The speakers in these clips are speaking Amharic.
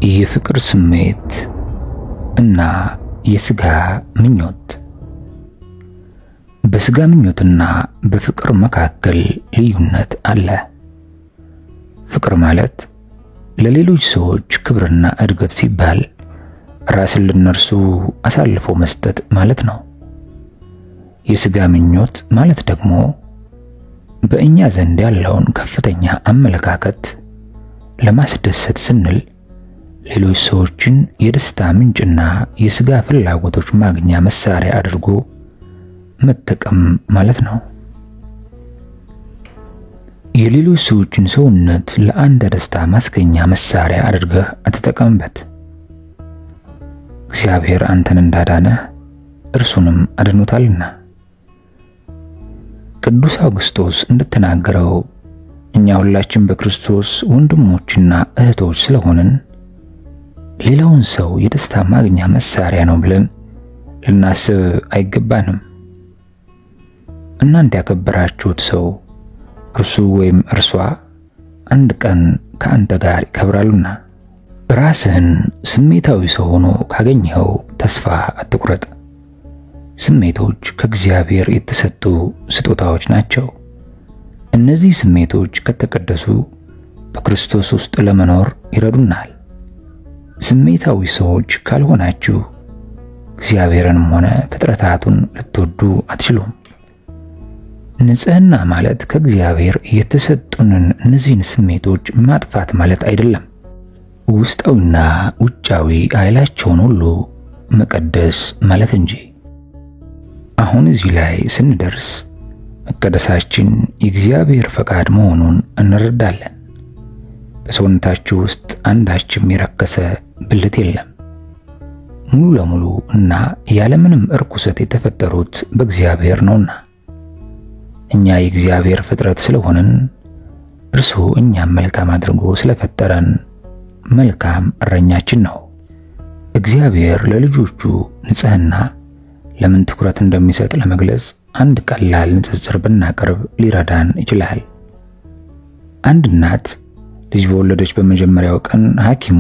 የፍቅር ስሜት እና የሥጋ ምኞት። በሥጋ ምኞትና በፍቅር መካከል ልዩነት አለ። ፍቅር ማለት ለሌሎች ሰዎች ክብርና እድገት ሲባል ራስን ለነርሱ አሳልፎ መስጠት ማለት ነው። የሥጋ ምኞት ማለት ደግሞ በእኛ ዘንድ ያለውን ከፍተኛ አመለካከት ለማስደሰት ስንል ሌሎች ሰዎችን የደስታ ምንጭና የሥጋ ፍላጎቶች ማግኛ መሳሪያ አድርጎ መጠቀም ማለት ነው። የሌሎች ሰዎችን ሰውነት ለአንተ ደስታ ማስገኛ መሳሪያ አድርገህ አትጠቀምበት። እግዚአብሔር አንተን እንዳዳነ እርሱንም አድኖታልና። ቅዱስ አውግስጦስ እንደተናገረው እኛ ሁላችን በክርስቶስ ወንድሞችና እህቶች ስለሆንን ሌላውን ሰው የደስታ ማግኛ መሳሪያ ነው ብለን ልናስብ አይገባንም። እናንተ ያከበራችሁት ሰው እርሱ ወይም እርሷ አንድ ቀን ከአንተ ጋር ይከብራሉና። ራስህን ስሜታዊ ሰው ሆኖ ካገኘኸው ተስፋ አትቁረጥ። ስሜቶች ከእግዚአብሔር የተሰጡ ስጦታዎች ናቸው። እነዚህ ስሜቶች ከተቀደሱ በክርስቶስ ውስጥ ለመኖር ይረዱናል። ስሜታዊ ሰዎች ካልሆናችሁ እግዚአብሔርንም ሆነ ፍጥረታቱን ልትወዱ አትችሉም። ንጽህና ማለት ከእግዚአብሔር የተሰጡንን እነዚህን ስሜቶች ማጥፋት ማለት አይደለም፣ ውስጣዊና ውጫዊ ኃይላቸውን ሁሉ መቀደስ ማለት እንጂ። አሁን እዚህ ላይ ስንደርስ መቀደሳችን የእግዚአብሔር ፈቃድ መሆኑን እንረዳለን። በሰውነታችሁ ውስጥ አንዳችም የረከሰ ብልት የለም። ሙሉ ለሙሉ እና ያለምንም እርኩሰት የተፈጠሩት በእግዚአብሔር ነውና። እኛ የእግዚአብሔር ፍጥረት ስለሆንን እርሱ እኛም መልካም አድርጎ ስለፈጠረን መልካም እረኛችን ነው። እግዚአብሔር ለልጆቹ ንጽህና ለምን ትኩረት እንደሚሰጥ ለመግለጽ አንድ ቀላል ንጽጽር ብናቀርብ ሊረዳን ይችላል። አንድ እናት ልጅ በወለደች በመጀመሪያው ቀን ሐኪሙ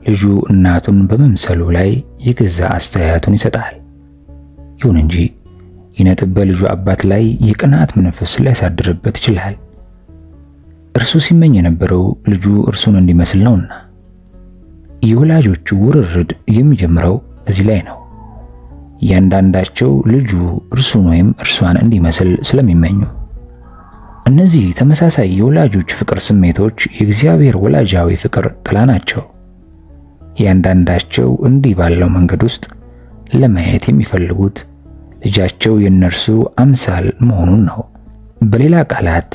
ልጁ እናቱን በመምሰሉ ላይ የገዛ አስተያየቱን ይሰጣል። ይሁን እንጂ ይነጥብ በልጁ አባት ላይ የቅናት መንፈስ ሊያሳድርበት ይችላል። እርሱ ሲመኝ የነበረው ልጁ እርሱን እንዲመስል ነውና። የወላጆቹ ውርርድ የሚጀምረው እዚህ ላይ ነው። እያንዳንዳቸው ልጁ እርሱን ወይም እርሷን እንዲመስል ስለሚመኙ። እነዚህ ተመሳሳይ የወላጆች ፍቅር ስሜቶች የእግዚአብሔር ወላጃዊ ፍቅር ጥላ ናቸው። እያንዳንዳቸው እንዲህ ባለው መንገድ ውስጥ ለማየት የሚፈልጉት ልጃቸው የነርሱ አምሳል መሆኑን ነው። በሌላ ቃላት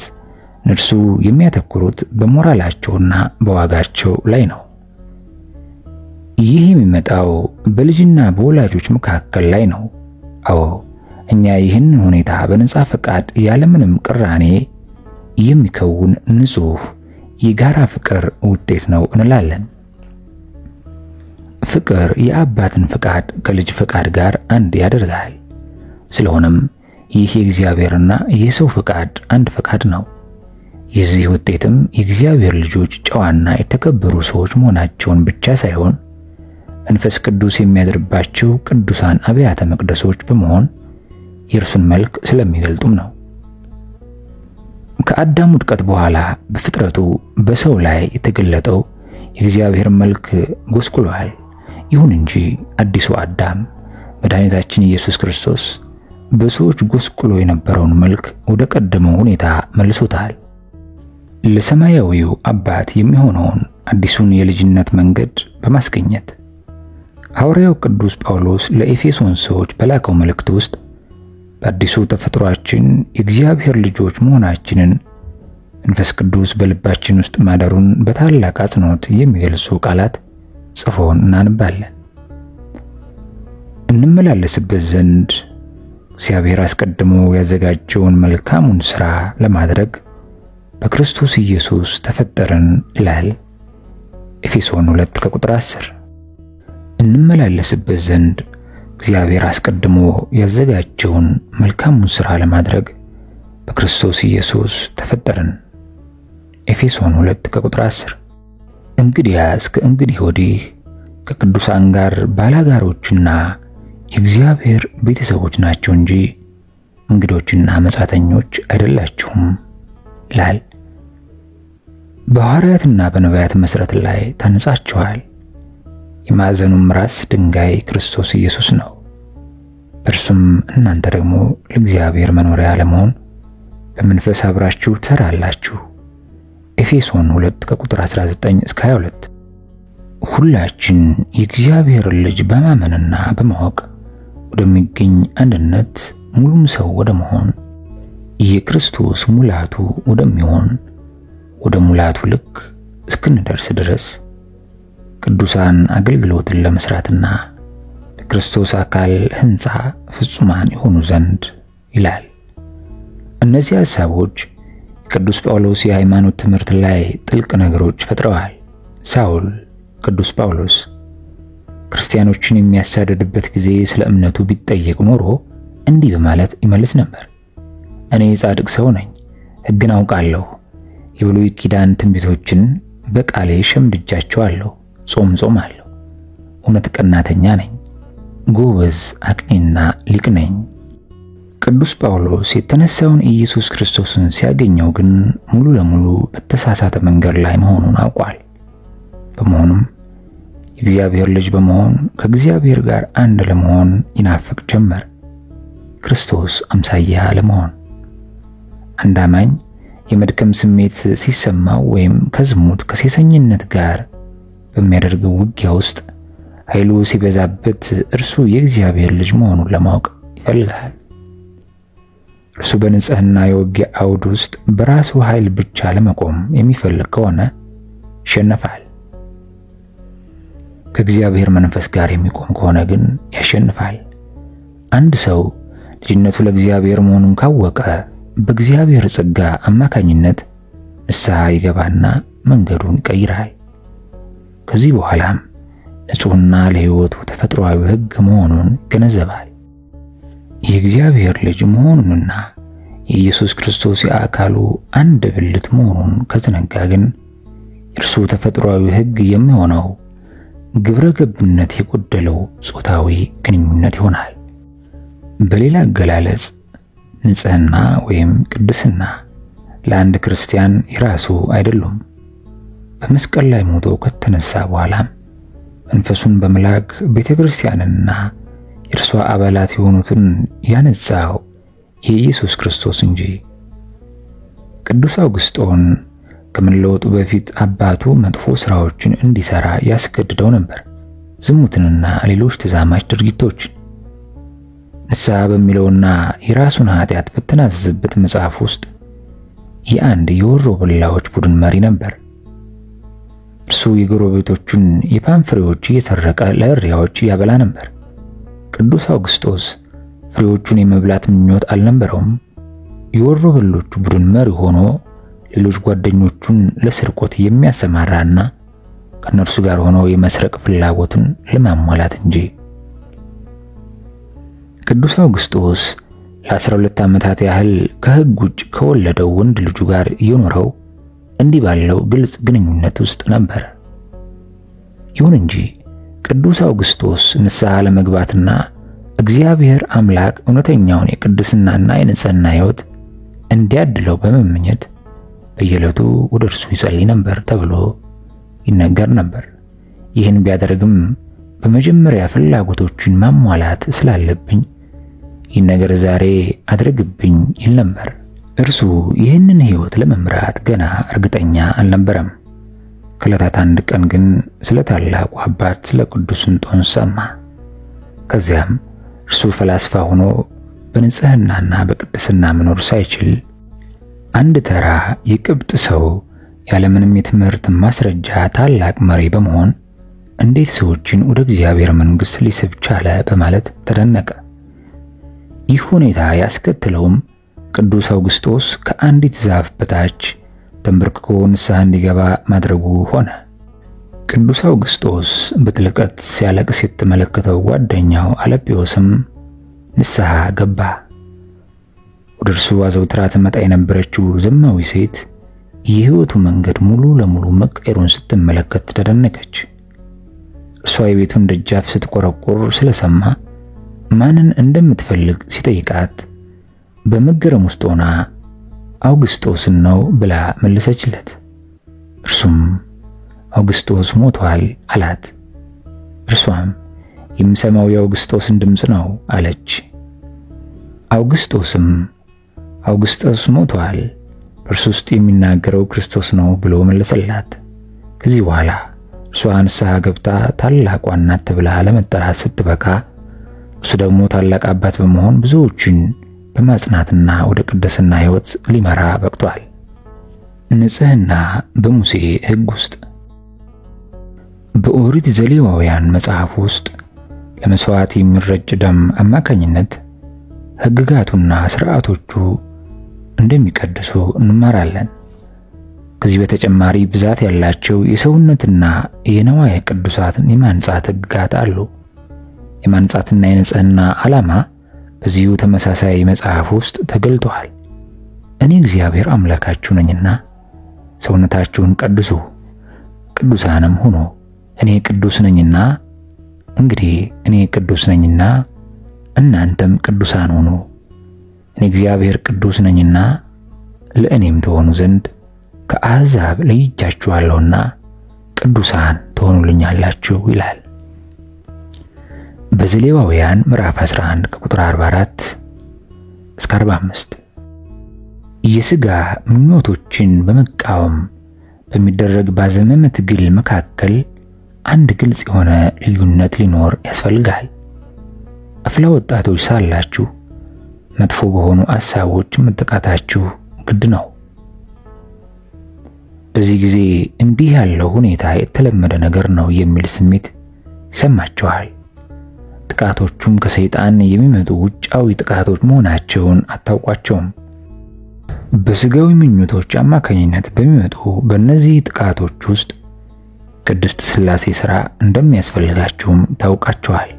እነርሱ የሚያተኩሩት በሞራላቸውና በዋጋቸው ላይ ነው። ይህ የሚመጣው በልጅና በወላጆች መካከል ላይ ነው። አዎ እኛ ይህን ሁኔታ በነጻ ፈቃድ ያለምንም ቅራኔ የሚከውን ንጹህ የጋራ ፍቅር ውጤት ነው እንላለን። ፍቅር የአባትን ፈቃድ ከልጅ ፈቃድ ጋር አንድ ያደርጋል። ስለሆነም ይህ የእግዚአብሔርና የሰው ፈቃድ አንድ ፈቃድ ነው። የዚህ ውጤትም የእግዚአብሔር ልጆች ጨዋና የተከበሩ ሰዎች መሆናቸውን ብቻ ሳይሆን መንፈስ ቅዱስ የሚያድርባቸው ቅዱሳን አብያተ መቅደሶች በመሆን የእርሱን መልክ ስለሚገልጡም ነው። ከአዳም ውድቀት በኋላ በፍጥረቱ በሰው ላይ የተገለጠው የእግዚአብሔር መልክ ጎስቁሏል። ይሁን እንጂ አዲሱ አዳም መድኃኒታችን ኢየሱስ ክርስቶስ በሰዎች ጎስቁሎ የነበረውን መልክ ወደ ቀደመው ሁኔታ መልሶታል። ለሰማያዊው አባት የሚሆነውን አዲሱን የልጅነት መንገድ በማስገኘት ሐዋርያው ቅዱስ ጳውሎስ ለኤፌሶን ሰዎች በላከው መልእክት ውስጥ በአዲሱ ተፈጥሯችን የእግዚአብሔር ልጆች መሆናችንን መንፈስ ቅዱስ በልባችን ውስጥ ማደሩን በታላቅ አጽንኦት የሚገልጹ ቃላት ጽፎን እናነባለን። እንመላለስበት ዘንድ እግዚአብሔር አስቀድሞ ያዘጋጀውን መልካሙን ሥራ ለማድረግ በክርስቶስ ኢየሱስ ተፈጠርን ይላል ኤፌሶን 2:10። እንመላለስበት ዘንድ እግዚአብሔር አስቀድሞ ያዘጋጀውን መልካሙን ሥራ ለማድረግ በክርስቶስ ኢየሱስ ተፈጠርን ኤፌሶን 2:10። እንግዲያስ ከእንግዲህ ወዲህ ከቅዱሳን ጋር ባላጋሮችና የእግዚአብሔር ቤተሰቦች ናቸው እንጂ እንግዶችና መጻተኞች አይደላችሁም ይላል። በሐዋርያትና በነቢያት መሠረት ላይ ታንጻችኋል። የማዕዘኑም ራስ ድንጋይ ክርስቶስ ኢየሱስ ነው። በእርሱም እናንተ ደግሞ ለእግዚአብሔር መኖሪያ ለመሆን በመንፈስ አብራችሁ ትሰራላችሁ። ኤፌሶን 2:19-22። ሁላችን የእግዚአብሔር ልጅ በማመንና በማወቅ ወደሚገኝ አንድነት ሙሉም ሰው ወደ መሆን የክርስቶስ ሙላቱ ወደሚሆን ወደ ሙላቱ ልክ እስክንደርስ ድረስ ቅዱሳን አገልግሎትን ለመስራትና ለክርስቶስ አካል ሕንጻ ፍጹማን ይሆኑ ዘንድ ይላል። እነዚህ ሐሳቦች ቅዱስ ጳውሎስ የሃይማኖት ትምህርት ላይ ጥልቅ ነገሮች ፈጥረዋል። ሳውል ቅዱስ ጳውሎስ ክርስቲያኖችን የሚያሳድድበት ጊዜ ስለ እምነቱ ቢጠየቅ ኖሮ እንዲህ በማለት ይመልስ ነበር። እኔ ጻድቅ ሰው ነኝ፣ ሕግን አውቃለሁ፣ የብሉይ ኪዳን ትንቢቶችን በቃሌ ሸምድጃቸዋለሁ፣ ጾማለሁ፣ እውነት ቀናተኛ ነኝ፣ ጎበዝ አቅኒና ሊቅ ነኝ። ቅዱስ ጳውሎስ የተነሳውን ኢየሱስ ክርስቶስን ሲያገኘው ግን ሙሉ ለሙሉ በተሳሳተ መንገድ ላይ መሆኑን አውቋል። በመሆኑም የእግዚአብሔር ልጅ በመሆን ከእግዚአብሔር ጋር አንድ ለመሆን ይናፍቅ ጀመር። ክርስቶስ አምሳያ ለመሆን አንድ አማኝ የመድከም ስሜት ሲሰማው ወይም ከዝሙት ከሴሰኝነት ጋር በሚያደርገው ውጊያ ውስጥ ኃይሉ ሲበዛበት እርሱ የእግዚአብሔር ልጅ መሆኑን ለማወቅ ይፈልጋል። እርሱ በንጽህና የውጊያ አውድ ውስጥ በራሱ ኃይል ብቻ ለመቆም የሚፈልግ ከሆነ ይሸነፋል። ከእግዚአብሔር መንፈስ ጋር የሚቆም ከሆነ ግን ያሸንፋል። አንድ ሰው ልጅነቱ ለእግዚአብሔር መሆኑን ካወቀ በእግዚአብሔር ጸጋ አማካኝነት ንስሐ ይገባና መንገዱን ይቀይራል። ከዚህ በኋላም ንጹሕና ለሕይወቱ ተፈጥሯዊ ሕግ መሆኑን ይገነዘባል። የእግዚአብሔር ልጅ መሆኑንና የኢየሱስ ክርስቶስ የአካሉ አንድ ብልት መሆኑን ከተነጋ ግን እርሱ ተፈጥሯዊ ሕግ የሚሆነው ግብረ ገብነት የጎደለው ጾታዊ ግንኙነት ይሆናል። በሌላ አገላለጽ ንጽህና ወይም ቅድስና ለአንድ ክርስቲያን የራሱ አይደሉም። በመስቀል ላይ ሞቶ ከተነሳ በኋላ መንፈሱን በመላክ ቤተክርስቲያንና የእርሷ አባላት የሆኑትን ያነጻው የኢየሱስ ክርስቶስ እንጂ። ቅዱስ አውግስጦን ከመለወጡ በፊት አባቱ መጥፎ ስራዎችን እንዲሰራ ያስገድደው ነበር፣ ዝሙትንና ሌሎች ተዛማች ድርጊቶችን። ንስሐ በሚለውና የራሱን ኃጢአት በተናዘዘበት መጽሐፍ ውስጥ የአንድ የወሮበላዎች ቡድን መሪ ነበር። እርሱ የጎረቤቶቹን የፓን ፍሬዎች እየሰረቀ ለእሪያዎች ያበላ ነበር። ቅዱስ አውግስጦስ ፍሬዎቹን የመብላት ምኞት አልነበረውም። የወሮበሎቹ ቡድን መሪ ሆኖ ሌሎች ጓደኞቹን ለስርቆት የሚያሰማራና ከነርሱ ጋር ሆኖ የመስረቅ ፍላጎቱን ለማሟላት እንጂ። ቅዱስ አውግስጦስ ለ12 ዓመታት ያህል ከሕግ ውጭ ከወለደው ወንድ ልጁ ጋር የኖረው እንዲህ ባለው ግልጽ ግንኙነት ውስጥ ነበር። ይሁን እንጂ ቅዱስ አውግስጦስ ንስሐ ለመግባትና እግዚአብሔር አምላክ እውነተኛውን የቅድስናና የንጽህና ሕይወት እንዲያድለው በመመኘት በየዕለቱ ወደ እርሱ ይጸልይ ነበር ተብሎ ይነገር ነበር። ይህን ቢያደርግም በመጀመሪያ ፍላጎቶችን ማሟላት ስላለብኝ ይህን ነገር ዛሬ አድርግብኝ ይል ነበር። እርሱ ይህንን ሕይወት ለመምራት ገና እርግጠኛ አልነበረም። ከዕለታት አንድ ቀን ግን ስለ ታላቁ አባት ስለ ቅዱስ እንጦንስ ሰማ። ከዚያም እርሱ ፈላስፋ ሆኖ በንጽህናና በቅድስና መኖር ሳይችል አንድ ተራ የቅብጥ ሰው ያለምንም የትምህርት ማስረጃ ታላቅ መሪ በመሆን እንዴት ሰዎችን ወደ እግዚአብሔር መንግሥት ሊስብ ቻለ በማለት ተደነቀ። ይህ ሁኔታ ያስከተለውም ቅዱስ አውግስጦስ ከአንዲት ዛፍ በታች ተንበርክኮ ንስሐ እንዲገባ ማድረጉ ሆነ። ቅዱስ አውግስጦስ በጥልቀት ሲያለቅስ የተመለከተው ጓደኛው አለጲዮስም ንስሐ ገባ። ወደ እርሱ አዘውትራ ትመጣ የነበረችው ዘማዊ ሴት የሕይወቱ መንገድ ሙሉ ለሙሉ መቀየሩን ስትመለከት ተደነቀች። እርሷ የቤቱን ደጃፍ ስትቆረቆር ስለሰማ ማንን እንደምትፈልግ ሲጠይቃት በመገረም ውስጥ ሆና አውግስጦስን ነው ብላ መለሰችለት። እርሱም አውግስጦስ ሞቷል አላት። እርሷም የምሰማው የአውግስጦስን ድምጽ ነው አለች። አውግስጦስም አውግስጦስ ሞቷል፣ በእርሱ ውስጥ የሚናገረው ክርስቶስ ነው ብሎ መለሰላት። ከዚህ በኋላ እርሷ ንስሐ ገብታ ታላቋ እናት ተብላ ለመጠራት ስትበቃ እሱ ደግሞ ታላቅ አባት በመሆን ብዙዎችን በማጽናትና ወደ ቅድስና ሕይወት ሊመራ በቅቷል። ንጽሕና በሙሴ ሕግ ውስጥ በኦሪት ዘሌዋውያን መጽሐፍ ውስጥ ለመስዋዕት የሚረጭ ደም አማካኝነት ሕግጋቱና ሥርዓቶቹ እንደሚቀድሱ እንማራለን። ከዚህ በተጨማሪ ብዛት ያላቸው የሰውነትና የነዋየ ቅዱሳትን የማንጻት ሕግጋት አሉ። የማንጻትና የንጽሕና ዓላማ በዚሁ ተመሳሳይ መጽሐፍ ውስጥ ተገልጧል። እኔ እግዚአብሔር አምላካችሁ ነኝና ሰውነታችሁን ቀድሱ፣ ቅዱሳንም ሁኑ፣ እኔ ቅዱስ ነኝና። እንግዲህ እኔ ቅዱስ ነኝና እናንተም ቅዱሳን ሁኑ። እኔ እግዚአብሔር ቅዱስ ነኝና ለእኔም ትሆኑ ዘንድ ከአሕዛብ ለይቻችኋለሁና ቅዱሳን ትሆኑልኛላችሁ ይላል። በዘሌዋውያን ምዕራፍ 11 ከቁጥር 44 እስከ 45 የሥጋ ምኞቶችን በመቃወም በሚደረግ ባዘመመ ትግል መካከል አንድ ግልጽ የሆነ ልዩነት ሊኖር ያስፈልጋል። አፍላ ወጣቶች ሳላችሁ መጥፎ በሆኑ ሐሳቦች መጠቃታችሁ ግድ ነው። በዚህ ጊዜ እንዲህ ያለው ሁኔታ የተለመደ ነገር ነው የሚል ስሜት ይሰማችኋል። ጥቃቶቹም ከሰይጣን የሚመጡ ውጫዊ ጥቃቶች መሆናቸውን አታውቋቸውም። በሥጋዊ ምኞቶች አማካኝነት በሚመጡ በእነዚህ ጥቃቶች ውስጥ ቅድስት ሥላሴ ሥራ እንደሚያስፈልጋችሁም ታውቃችኋል።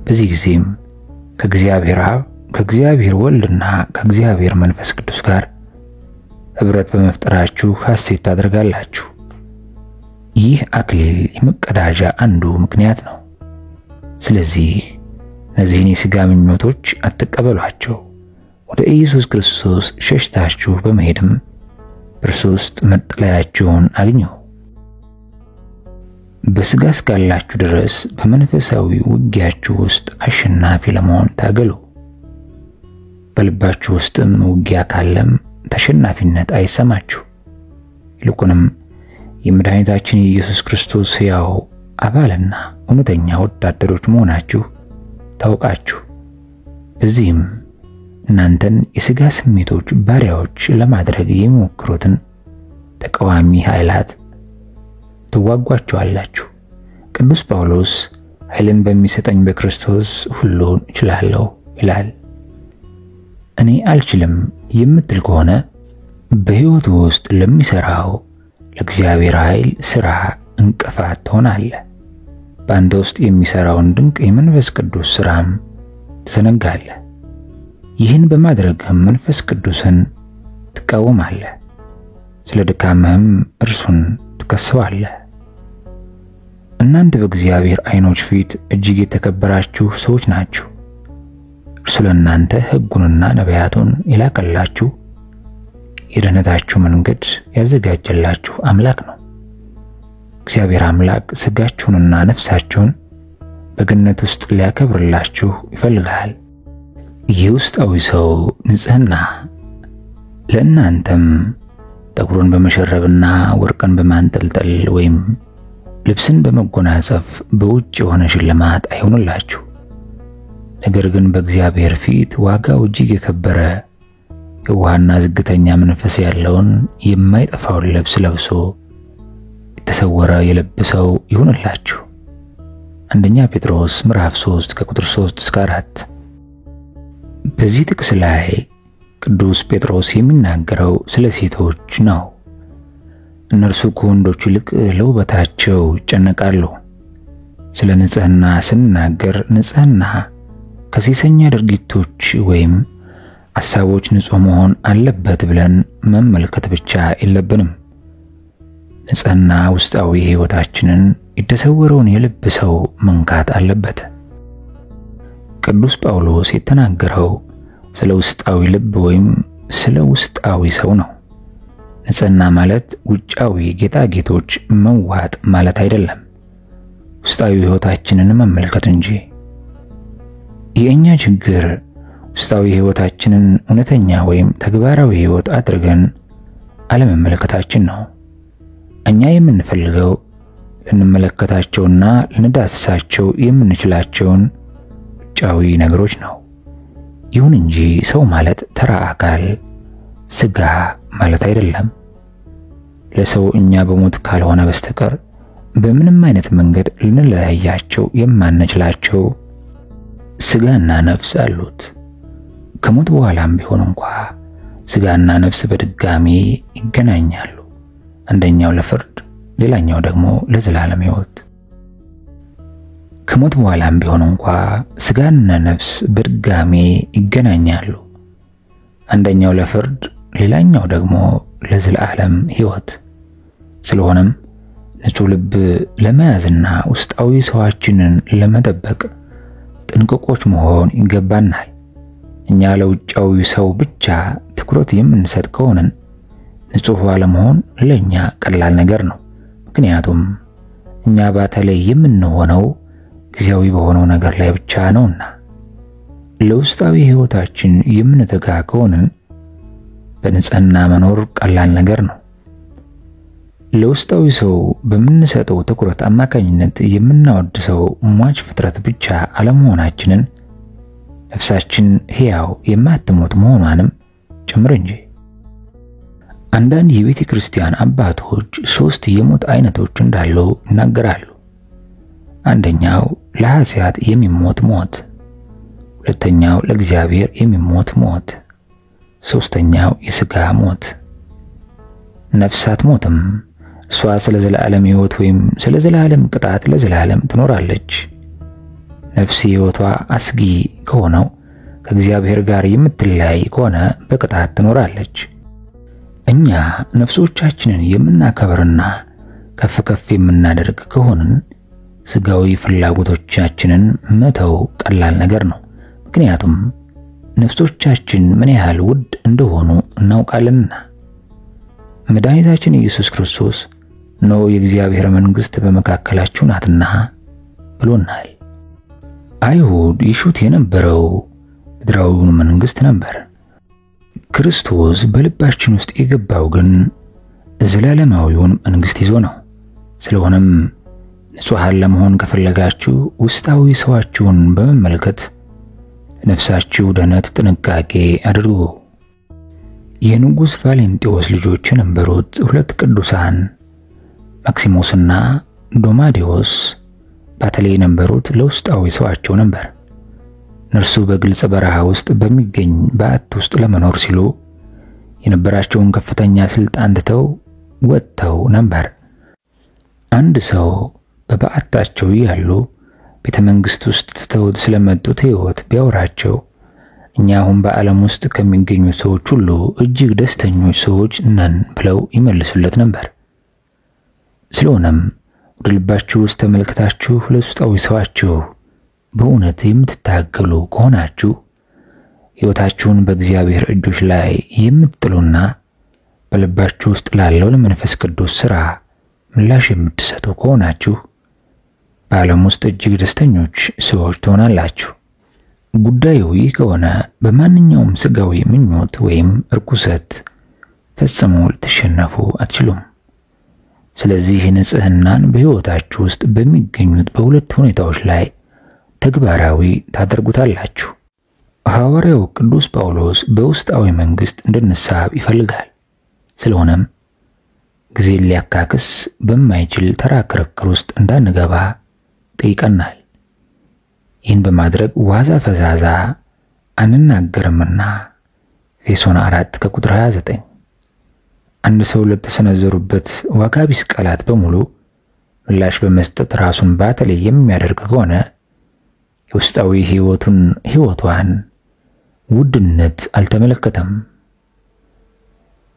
በዚህ ጊዜም ከእግዚአብሔር አብ ከእግዚአብሔር ወልድና ከእግዚአብሔር መንፈስ ቅዱስ ጋር ኅብረት በመፍጠራችሁ ሐሴት ታደርጋላችሁ። ይህ አክሊል የመቀዳጃ አንዱ ምክንያት ነው። ስለዚህ እነዚህን የሥጋ ምኞቶች አትቀበሏቸው። ወደ ኢየሱስ ክርስቶስ ሸሽታችሁ በመሄድም በእርሱ ውስጥ መጠለያችሁን አግኙ። በሥጋ እስካላችሁ ድረስ በመንፈሳዊ ውጊያችሁ ውስጥ አሸናፊ ለመሆን ታገሉ። በልባችሁ ውስጥም ውጊያ ካለም ተሸናፊነት አይሰማችሁ። ይልቁንም የመድኃኒታችን የኢየሱስ ክርስቶስ ሕያው አባልና እውነተኛ ወታደሮች መሆናችሁ ታውቃችሁ። በዚህም እናንተን የሥጋ ስሜቶች ባሪያዎች ለማድረግ የሚሞክሩትን ተቃዋሚ ኃይላት ትዋጓቸዋላችሁ። ቅዱስ ጳውሎስ ኃይልን በሚሰጠኝ በክርስቶስ ሁሉን እችላለሁ ይላል። እኔ አልችልም የምትል ከሆነ በሕይወቱ ውስጥ ለሚሠራው ለእግዚአብሔር ኃይል ሥራ እንቅፋት ትሆናለህ። በአንተ ውስጥ የሚሠራውን ድንቅ የመንፈስ ቅዱስ ሥራም ትዘነጋለህ። ይህን በማድረግም መንፈስ ቅዱስን ትቃወማለህ። ስለ ድካምህም እርሱን ትከሰዋለህ። እናንተ በእግዚአብሔር ዓይኖች ፊት እጅግ የተከበራችሁ ሰዎች ናችሁ። እርሱ ለእናንተ ሕጉንና ነቢያቱን የላከላችሁ የድኅነታችሁ መንገድ ያዘጋጀላችሁ አምላክ ነው። እግዚአብሔር አምላክ ሥጋችሁንና ነፍሳችሁን በገነት ውስጥ ሊያከብርላችሁ ይፈልጋል። የውስጣዊ ሰው ንጽሕና ለእናንተም ጠጉርን በመሸረብና ወርቅን በማንጠልጠል ወይም ልብስን በመጎናጸፍ በውጭ የሆነ ሽልማት አይሆንላችሁ። ነገር ግን በእግዚአብሔር ፊት ዋጋው እጅግ የከበረ የዋህና ዝግተኛ መንፈስ ያለውን የማይጠፋውን ልብስ ለብሶ የተሰወረ የልብ ሰው ይሁንላችሁ። አንደኛ ጴጥሮስ ምዕራፍ 3 ከቁጥር 3 እስከ 4። በዚህ ጥቅስ ላይ ቅዱስ ጴጥሮስ የሚናገረው ስለ ሴቶች ነው። እነርሱ ከወንዶች ይልቅ ለውበታቸው ይጨነቃሉ። ስለ ንጽሕና ስንናገር ንጽሕና ከሴሰኛ ድርጊቶች ወይም ሐሳቦች ንጹህ መሆን አለበት ብለን መመልከት ብቻ የለብንም። ንጽህና ውስጣዊ ሕይወታችንን የተሰወረውን የልብ ሰው መንካት አለበት። ቅዱስ ጳውሎስ የተናገረው ስለ ውስጣዊ ልብ ወይም ስለ ውስጣዊ ሰው ነው። ንጽህና ማለት ውጫዊ ጌጣጌጦች መዋጥ ማለት አይደለም፣ ውስጣዊ ሕይወታችንን መመልከት እንጂ። የእኛ ችግር ውስጣዊ ሕይወታችንን እውነተኛ ወይም ተግባራዊ ሕይወት አድርገን አለመመልከታችን ነው። እኛ የምንፈልገው ልንመለከታቸውና ልንዳስሳቸው የምንችላቸውን ውጫዊ ነገሮች ነው። ይሁን እንጂ ሰው ማለት ተራ አካል ስጋ ማለት አይደለም። ለሰው እኛ በሞት ካልሆነ በስተቀር በምንም አይነት መንገድ ልንለያያቸው የማንችላቸው ስጋና ነፍስ አሉት። ከሞት በኋላም ቢሆን እንኳን ስጋና ነፍስ በድጋሚ ይገናኛሉ። አንደኛው ለፍርድ፣ ሌላኛው ደግሞ ለዘላለም ሕይወት። ከሞት በኋላም ቢሆን እንኳን ስጋና ነፍስ በድጋሚ ይገናኛሉ። አንደኛው ለፍርድ፣ ሌላኛው ደግሞ ለዘላለም ሕይወት። ስለሆነም ንጹህ ልብ ለመያዝና ውስጣዊ ሰዋችንን ለመጠበቅ ጥንቅቆች መሆን ይገባናል። እኛ ለውጫዊ ሰው ብቻ ትኩረት የምንሰጥ ከሆነን ንጹህ አለመሆን ለኛ ቀላል ነገር ነው። ምክንያቱም እኛ በተለይ የምንሆነው ጊዜያዊ በሆነው ነገር ላይ ብቻ ነውና። ለውስጣዊ ሕይወታችን የምንተጋ ከሆነን በንጽህና መኖር ቀላል ነገር ነው። ለውስጣዊ ሰው በምንሰጠው ትኩረት አማካኝነት የምናወድሰው ሟች ፍጥረት ብቻ አለመሆናችንን ነፍሳችን ሕያው የማትሞት መሆኗንም ጭምር እንጂ። አንዳንድ የቤተ ክርስቲያን አባቶች 3 የሞት አይነቶች እንዳሉ ይናገራሉ። አንደኛው ለኃጢአት የሚሞት ሞት፣ ሁለተኛው ለእግዚአብሔር የሚሞት ሞት፣ ሶስተኛው የሥጋ ሞት። ነፍስ አትሞትም። እሷ ስለ ዘላለም ሕይወት ወይም ስለ ዘላለም ቅጣት ለዘላለም ትኖራለች። ነፍስ ሕይወቷ አስጊ ከሆነው ከእግዚአብሔር ጋር የምትለያይ ከሆነ በቅጣት ትኖራለች። እኛ ነፍሶቻችንን የምናከብርና ከፍ ከፍ የምናደርግ ከሆንን ስጋዊ ፍላጎቶቻችንን መተው ቀላል ነገር ነው። ምክንያቱም ነፍሶቻችን ምን ያህል ውድ እንደሆኑ እናውቃለንና። መድኃኒታችን ኢየሱስ ክርስቶስ ነው የእግዚአብሔር መንግሥት በመካከላችሁ ናትና ብሎናል። አይሁድ ይሹት የነበረው ምድራዊውን መንግሥት ነበር። ክርስቶስ በልባችን ውስጥ የገባው ግን ዘላለማዊውን መንግሥት ይዞ ነው። ስለሆነም ንጹሐን ለመሆን ከፈለጋችሁ ውስጣዊ ሰዋችሁን በመመልከት ለነፍሳችሁ ደህንነት ጥንቃቄ አድርጉ። የንጉሥ ቫሌንጢዮስ ልጆች የነበሩት 2 ቅዱሳን ማክሲሞስና ዶማዲዮስ በተለይ የነበሩት ለውስጣዊ ሰዋቸው ነበር። እነርሱ በግልጽ በረሃ ውስጥ በሚገኝ በዓት ውስጥ ለመኖር ሲሉ የነበራቸውን ከፍተኛ ስልጣን ትተው ወጥተው ነበር። አንድ ሰው በበዓታቸው ያሉ ቤተ መንግሥት ውስጥ ትተው ስለመጡት ሕይወት ቢያወራቸው እኛ አሁን በዓለም ውስጥ ከሚገኙ ሰዎች ሁሉ እጅግ ደስተኞች ሰዎች ነን ብለው ይመልሱለት ነበር። ስለሆነም ወደ ልባችሁ ውስጥ ተመልክታችሁ ለውስጣዊ ሰዋችሁ በእውነት የምትታገሉ ከሆናችሁ ሕይወታችሁን በእግዚአብሔር እጆች ላይ የምትጥሉና በልባችሁ ውስጥ ላለው ለመንፈስ ቅዱስ ሥራ ምላሽ የምትሰጡ ከሆናችሁ በዓለም ውስጥ እጅግ ደስተኞች ሰዎች ትሆናላችሁ። ጉዳዩ ይህ ከሆነ በማንኛውም ስጋዊ ምኞት ወይም እርኩሰት ፈጽሞ ልትሸነፉ አትችሉም። ስለዚህ ንጽህናን በሕይወታችሁ ውስጥ በሚገኙት በሁለት ሁኔታዎች ላይ ተግባራዊ ታደርጉታላችሁ። ሐዋርያው ቅዱስ ጳውሎስ በውስጣዊ መንግሥት እንድንሳብ ይፈልጋል። ስለሆነም ጊዜ ሊያካክስ በማይችል ተራ ክርክር ውስጥ እንዳንገባ ጠይቀናል። ይህን በማድረግ ዋዛ ፈዛዛ አንናገርምና ኤፌሶን 4 ከቁጥር 29። አንድ ሰው ለተሰነዘሩበት ዋጋ ቢስ ቃላት በሙሉ ምላሽ በመስጠት ራሱን በተለይ የሚያደርግ ከሆነ የውስጣዊ ሕይወቷን ውድነት አልተመለከተም።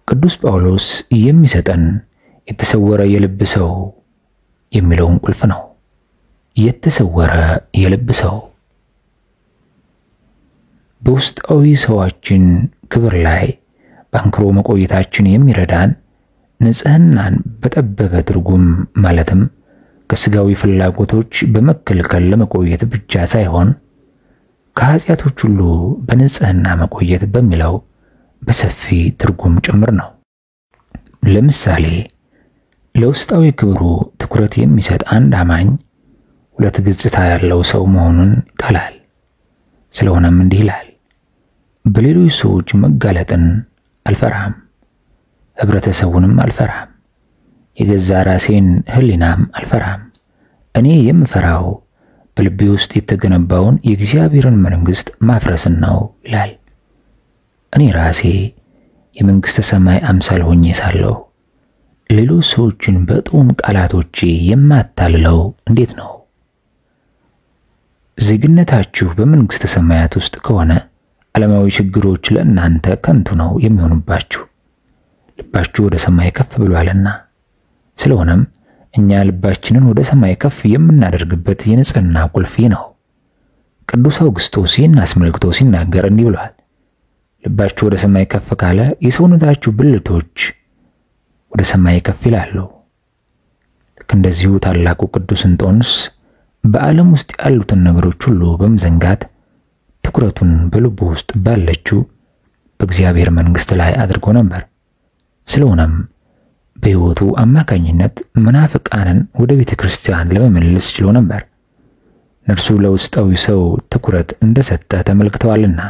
ቅዱስ ጳውሎስ የሚሰጠን የተሰወረ የልብ ሰው የሚለውን ቁልፍ ነው። የተሰወረ የልብ ሰው በውስጣዊ ሰዋችን ክብር ላይ ባንክሮ መቆየታችን የሚረዳን ንጽህናን በጠበበ ትርጉም ማለትም ከስጋዊ ፍላጎቶች በመከልከል ለመቆየት ብቻ ሳይሆን ከኃጢአቶች ሁሉ በንጽህና መቆየት በሚለው በሰፊ ትርጉም ጭምር ነው። ለምሳሌ ለውስጣዊ ክብሩ ትኩረት የሚሰጥ አንድ አማኝ ሁለት ገጽታ ያለው ሰው መሆኑን ይጠላል። ስለሆነም እንዲህ ይላል፣ በሌሎች ሰዎች መጋለጥን አልፈራም፣ ህብረተሰቡንም አልፈራም፣ የገዛ ራሴን ህሊናም አልፈራም። እኔ የምፈራው በልቤ ውስጥ የተገነባውን የእግዚአብሔርን መንግስት ማፍረስን ነው ይላል። እኔ ራሴ የመንግስተ ሰማይ አምሳል ሆኜ ሳለሁ ሌሎች ሰዎችን በጥዑም ቃላቶቼ የማታልለው እንዴት ነው? ዜግነታችሁ በመንግስተ ሰማያት ውስጥ ከሆነ ዓለማዊ ችግሮች ለእናንተ ከንቱ ነው የሚሆኑባችሁ፣ ልባችሁ ወደ ሰማይ ከፍ ብሏልና። ስለሆነም እኛ ልባችንን ወደ ሰማይ ከፍ የምናደርግበት የንጽህና ቁልፍ ነው። ቅዱስ አውግስጦስ ይህን አስመልክቶ ሲናገር እንዲህ ብሏል፣ ልባችሁ ወደ ሰማይ ከፍ ካለ የሰውነታችሁ ብልቶች ወደ ሰማይ ከፍ ይላሉ። ልክ እንደዚሁ ታላቁ ቅዱስ እንጦንስ በዓለም ውስጥ ያሉትን ነገሮች ሁሉ በመዘንጋት ትኩረቱን በልቡ ውስጥ ባለችው በእግዚአብሔር መንግስት ላይ አድርጎ ነበር። ስለሆነም በሕይወቱ አማካኝነት መናፍቃንን ወደ ቤተ ክርስቲያን ለመመለስ ችሎ ነበር። እርሱ ለውስጣዊ ሰው ትኩረት እንደሰጠ ተመልክተዋልና።